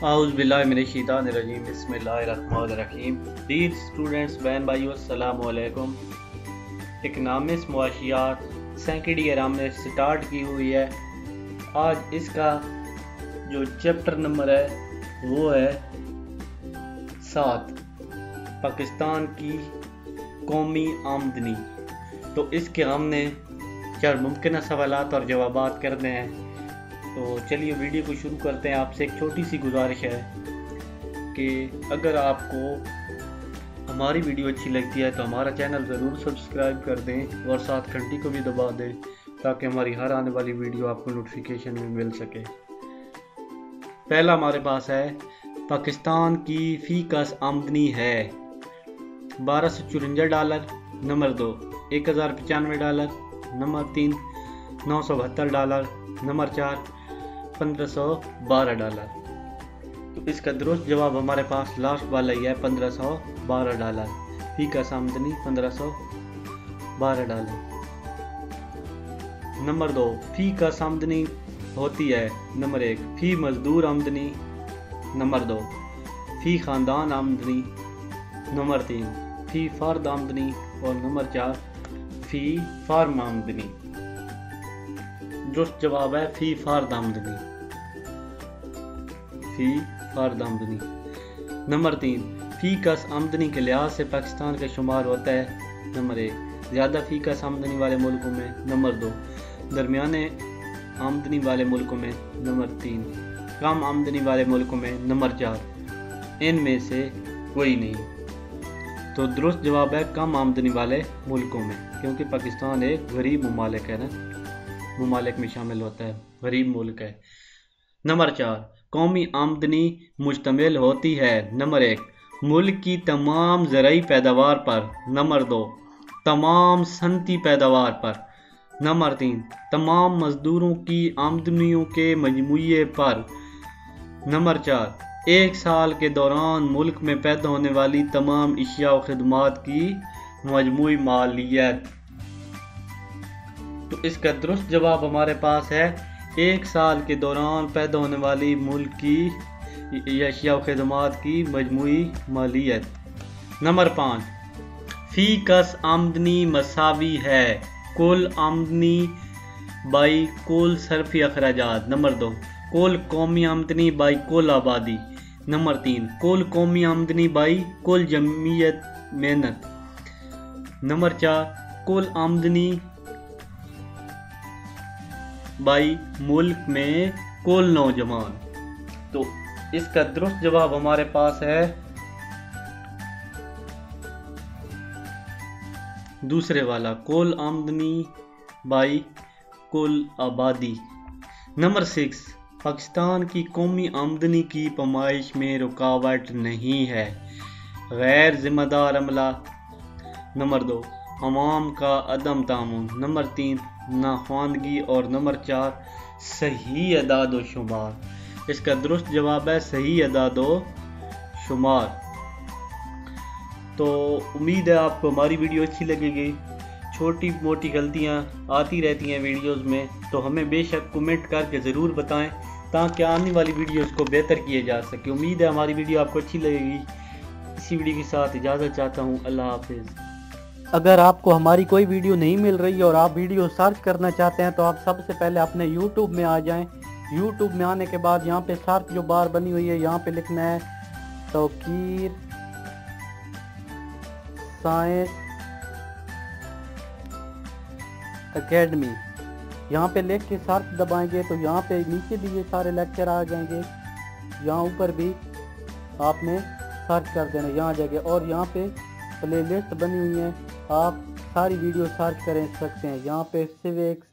औज़ुबिल्लाहिमिनश्शैतानिर्रजीम बिस्मिल्लाहिर्रहमानिर्रहीम। Deir students, बहन भाइयों, अस्सलाम वालेकुम। इकनॉमिक्स मुआशियात सेकेंड ईयर हमने स्टार्ट की हुई है। आज इसका जो चैप्टर नंबर है वो है 7, पाकिस्तान की कौमी आमदनी। तो इसके हमने 4 मुमकिन सवालात और जवाबात करने हैं। तो चलिए वीडियो को शुरू करते हैं। आपसे एक छोटी सी गुजारिश है कि अगर आपको हमारी वीडियो अच्छी लगती है तो हमारा चैनल ज़रूर सब्सक्राइब कर दें और साथ घंटी को भी दबा दें ताकि हमारी हर आने वाली वीडियो आपको नोटिफिकेशन में मिल सके। पहला हमारे पास है, पाकिस्तान की फ़ीकस आमदनी है $1254। नंबर 2 $1095। नंबर 3 $972। नंबर 4 $1512। तो इसका दुरुस्त जवाब हमारे पास लास्ट वाला ही है, $1512। फ़ीकस आमदनी $1512। नंबर 2 फ़ीकस आमदनी होती है, नंबर 1 फ़ी मजदूर आमदनी। नंबर 2 फ़ी ख़ानदान आमदनी। नंबर 3 फ़ी फ़र्द आमदनी। और नंबर 4 फ़ी फार्म आमदनी। दुरुस्त जवाब है फ़ी फ़र्द आमदनी। फ़ी फ़र्द आमदनी। नंबर 3 फ़ीकस आमदनी के लिहाज से पाकिस्तान का शुमार होता है, नंबर 1 ज़्यादा फ़ीकस आमदनी वाले मुल्कों में। नंबर 2 दरमियाने आमदनी वाले मुल्कों में। नंबर 3 कम आमदनी वाले मुल्कों में। नंबर 4 इनमें से कोई नहीं। तो दुरुस्त जवाब है कम आमदनी वाले मुल्कों में, क्योंकि पाकिस्तान एक गरीब मुमालिक है ना, मुमालिक में शामिल होता है, गरीब मुल्क है। नंबर 4 कौमी आमदनी मुश्तमिल होती है, नंबर 1 मुल्क की तमाम ज़राई पैदावार पर। नंबर 2 तमाम सनती पैदावार पर। नंबर 3 तमाम मजदूरों की आमदनियों के मजमूए पर। नंबर 4 एक साल के दौरान मुल्क में पैदा होने वाली तमाम अशिया और खिदमात की मजमूई मालियत। तो इसका दुरुस्त जवाब हमारे पास है एक साल के दौरान पैदा होने वाली मुल्क की अशिया और खिदमात की मजमूई मालियत। नंबर 5 फ़ीकस आमदनी मसावी है कुल आमदनी बाई कुल सरफी अखराजात। नंबर 2 कुल कौमी आमदनी बाई कुल आबादी। नंबर 3 कुल कौमी आमदनी बाई कुल जमीयत मेहनत। नंबर 4 कुल आमदनी बाई मुल्क में कुल नौजवान। तो इसका दुरुस्त जवाब हमारे पास है दूसरे वाला, कुल आमदनी बाई कुल आबादी। नंबर 6 पाकिस्तान की कौमी आमदनी की पैमाइश में रुकावट नहीं है, गैर जिम्मेदार अमला। नंबर 2 अवाम का अदम तामुन। नंबर 3 नाख्वानगी। और नंबर 4 सही अदाद शुमार। इसका दुरुस्त जवाब है सही अदाद शुमार। तो उम्मीद है आपको हमारी वीडियो अच्छी लगेगी। छोटी मोटी गलतियां आती रहती हैं वीडियोस में, तो हमें बेशक कमेंट करके ज़रूर बताएं ताकि आने वाली वीडियोस को बेहतर किया जा सके। उम्मीद है हमारी वीडियो आपको अच्छी लगेगी। इसी वीडियो के साथ इजाज़त चाहता हूँ। अल्लाह हाफिज़। अगर आपको हमारी कोई वीडियो नहीं मिल रही और आप वीडियो सर्च करना चाहते हैं तो आप सबसे पहले अपने YouTube में आ जाएं। YouTube में आने के बाद यहाँ पे सर्च जो बार बनी हुई है, यहाँ पे लिखना है तौकीर साइंस एकेडमी। यहाँ पे लिख के सर्च दबाएंगे तो यहाँ पे नीचे भी ये सारे लेक्चर आ जाएंगे। यहाँ ऊपर भी आपने सर्च कर देना, यहाँ जाएंगे और यहाँ पे प्लेलिस्ट बनी हुई है, आप सारी वीडियो सर्च कर सकते हैं। यहाँ पे सिविक्स